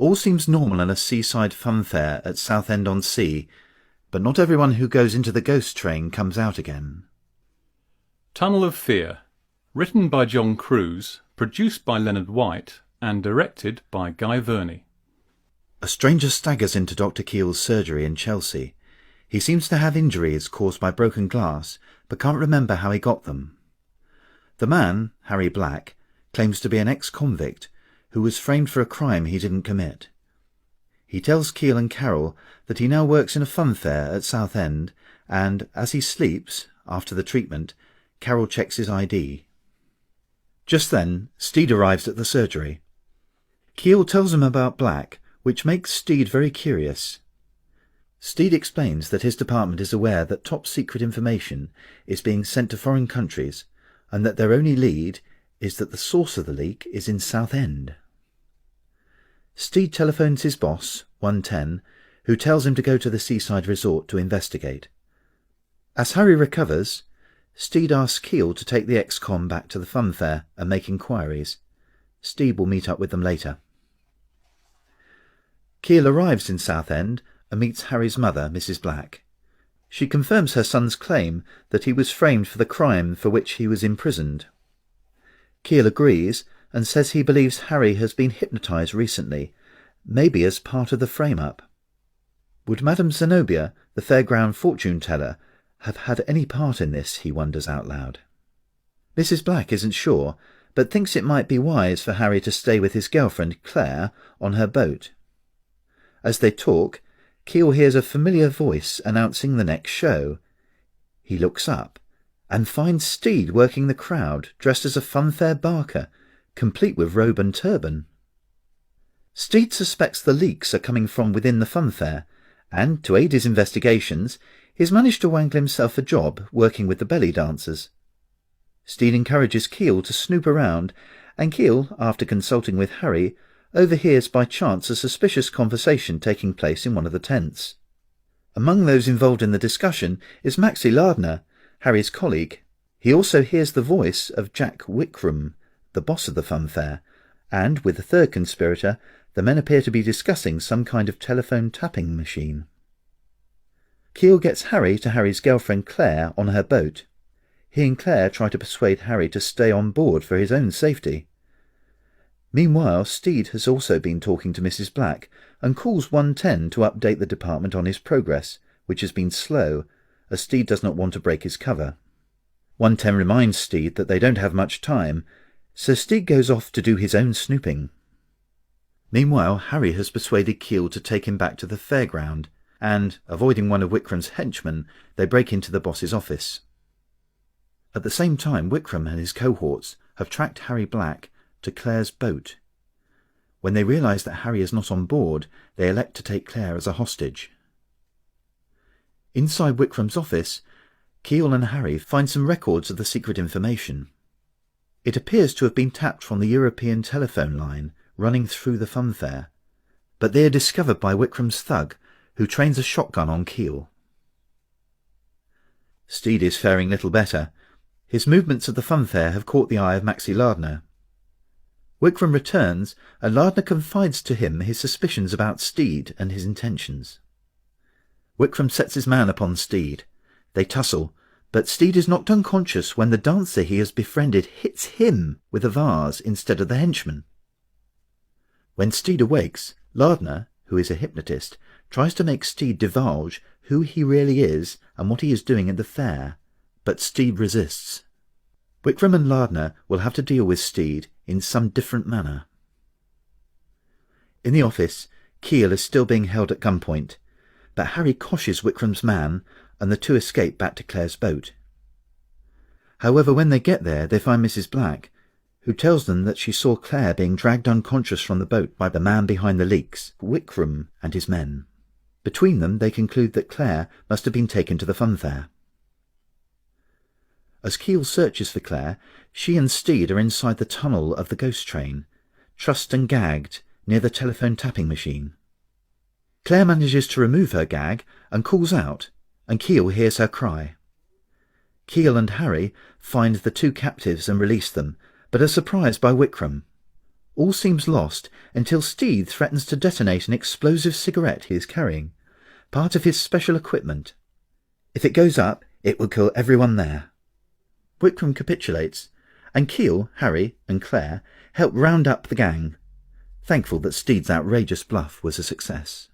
All seems normal in a seaside funfair at Southend-on-Sea, but not everyone who goes into the ghost train comes out again. Tunnel of Fear, written by John Cruise, produced by Leonard White and directed by Guy Verney. A stranger staggers into Dr. Keel's surgery in Chelsea. He seems to have injuries caused by broken glass, but can't remember how he got them. The man, Harry Black, claims to be an ex-convict who was framed for a crime he didn't commit. He tells Keel and Carol that he now works in a funfair at Southend, and as he sleeps, after the treatment, Carol checks his ID. Just then, Steed arrives at the surgery. Keel tells him about Black, which makes Steed very curious. Steed explains that his department is aware that top-secret information is being sent to foreign countries, and that their only lead is that the source of the leak is in Southend. Steed telephones his boss, 110, who tells him to go to the seaside resort to investigate. As Harry recovers, Steed asks Keel to take the ex-con back to the funfair and make inquiries. Steed will meet up with them later. Keel arrives in Southend and meets Harry's mother, Mrs. Black. She confirms her son's claim that he was framed for the crime for which he was imprisoned. Keel agrees and says he believes Harry has been hypnotised recently, maybe as part of the frame-up. Would Madame Zenobia, the fairground fortune-teller, have had any part in this, he wonders out loud. Mrs. Black isn't sure, but thinks it might be wise for Harry to stay with his girlfriend, Claire, on her boat. As they talk, Keel hears a familiar voice announcing the next show. He looks up and finds Steed working the crowd, dressed as a funfair barker, complete with robe and turban. Steed suspects the leaks are coming from within the funfair, and, to aid his investigations, he's managed to wangle himself a job working with the belly dancers. Steed encourages Keel to snoop around, and Keel, after consulting with Harry, overhears by chance a suspicious conversation taking place in one of the tents. Among those involved in the discussion is Maxie Lardner, Harry's colleague. He also hears the voice of Jack Wickram, the boss of the funfair, and, with the third conspirator, the men appear to be discussing some kind of telephone tapping machine. Keel gets Harry to Harry's girlfriend Claire on her boat. He and Claire try to persuade Harry to stay on board for his own safety. Meanwhile, Steed has also been talking to Mrs. Black and calls 110 to update the department on his progress, which has been slow, as Steed does not want to break his cover. 110 reminds Steed that they don't have much time, so Steed goes off to do his own snooping. Meanwhile, Harry has persuaded Keel to take him back to the fairground, and, avoiding one of Wickram's henchmen, they break into the boss's office. At the same time, Wickram and his cohorts have tracked Harry Black to Claire's boat. When they realise that Harry is not on board, they elect to take Claire as a hostage. Inside Wickram's office, Keel and Harry find some records of the secret information. It appears to have been tapped from the European telephone line running through the funfair, but they are discovered by Wickram's thug, who trains a shotgun on Keel. Steed is faring little better. His movements at the funfair have caught the eye of Maxie Lardner. Wickram returns, and Lardner confides to him his suspicions about Steed and his intentions. Wickram sets his man upon Steed. They tussle, but Steed is knocked unconscious when the dancer he has befriended hits him with a vase instead of the henchman. When Steed awakes, Lardner, who is a hypnotist, tries to make Steed divulge who he really is and what he is doing at the fair, but Steed resists. Wickram and Lardner will have to deal with Steed in some different manner. In the office, Keel is still being held at gunpoint, but Harry coshes Wickram's man, and the two escape back to Claire's boat. However, when they get there, they find Mrs. Black, who tells them that she saw Claire being dragged unconscious from the boat by the man behind the leaks, Wickram and his men. Between them, they conclude that Claire must have been taken to the funfair. As Keel searches for Claire, she and Steed are inside the tunnel of the ghost train, trussed and gagged near the telephone tapping machine. Claire manages to remove her gag and calls out, and Keel hears her cry. Keel and Harry find the two captives and release them, but are surprised by Wickram. All seems lost until Steed threatens to detonate an explosive cigarette he is carrying, part of his special equipment. If it goes up, it will kill everyone there. Wickram capitulates, and Keel, Harry and Claire help round up the gang, thankful that Steed's outrageous bluff was a success.